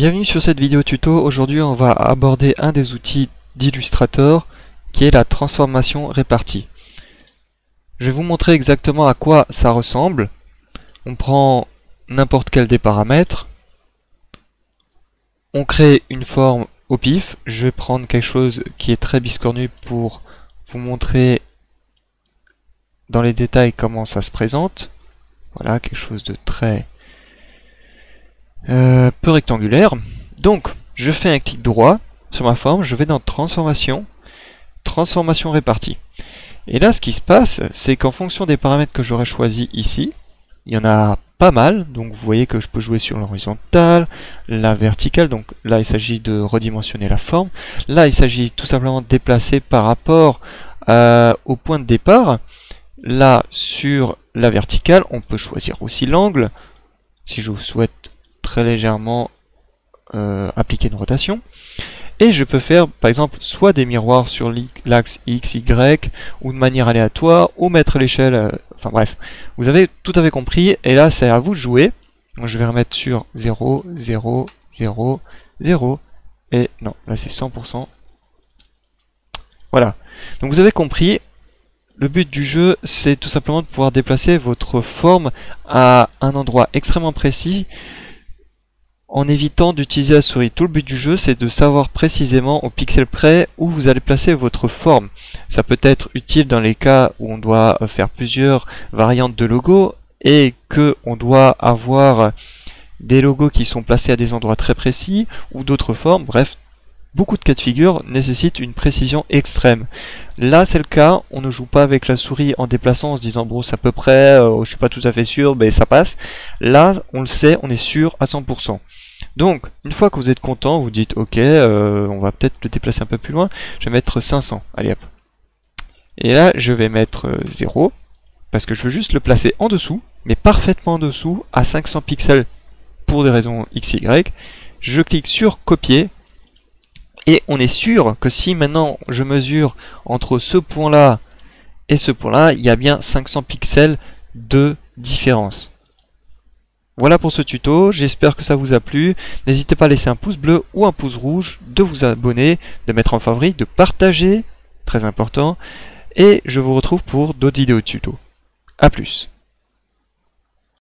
Bienvenue sur cette vidéo tuto. Aujourd'hui on va aborder un des outils d'Illustrator qui est la transformation répartie. Je vais vous montrer exactement à quoi ça ressemble. On prend n'importe quel des paramètres, on crée une forme au pif. Je vais prendre quelque chose qui est très biscornu pour vous montrer dans les détails comment ça se présente. Voilà, quelque chose de très peu rectangulaire. Donc, je fais un clic droit sur ma forme, je vais dans Transformation, Transformation répartie. Et là, ce qui se passe, c'est qu'en fonction des paramètres que j'aurais choisis ici, il y en a pas mal. Donc, vous voyez que je peux jouer sur l'horizontale, la verticale. Donc là, il s'agit de redimensionner la forme. Là, il s'agit tout simplement de déplacer par rapport au point de départ. Là, sur la verticale, on peut choisir aussi l'angle, si je souhaite très légèrement appliquer une rotation. Et je peux faire par exemple soit des miroirs sur l'axe X, Y, ou de manière aléatoire, ou mettre l'échelle, enfin bref, vous avez tout à fait compris, et là c'est à vous de jouer. Donc, je vais remettre sur 0, 0, 0, 0, et non, là c'est 100%. Voilà, donc vous avez compris, le but du jeu c'est tout simplement de pouvoir déplacer votre forme à un endroit extrêmement précis, en évitant d'utiliser la souris. Tout le but du jeu, c'est de savoir précisément au pixel près où vous allez placer votre forme. Ça peut être utile dans les cas où on doit faire plusieurs variantes de logos et que on doit avoir des logos qui sont placés à des endroits très précis ou d'autres formes. Bref, beaucoup de cas de figure nécessitent une précision extrême. Là, c'est le cas, on ne joue pas avec la souris en déplaçant, en se disant bon, c'est à peu près, je suis pas tout à fait sûr, mais ça passe. Là, on le sait, on est sûr à 100%. Donc, une fois que vous êtes content, vous dites ok, on va peut-être le déplacer un peu plus loin, je vais mettre 500, allez hop. Et là, je vais mettre 0, parce que je veux juste le placer en dessous, mais parfaitement en dessous, à 500 pixels, pour des raisons XY. Je clique sur copier, et on est sûr que si maintenant je mesure entre ce point-là et ce point-là, il y a bien 500 pixels de différence. Voilà pour ce tuto, j'espère que ça vous a plu. N'hésitez pas à laisser un pouce bleu ou un pouce rouge, de vous abonner, de mettre en favori, de partager, très important. Et je vous retrouve pour d'autres vidéos tuto. A plus.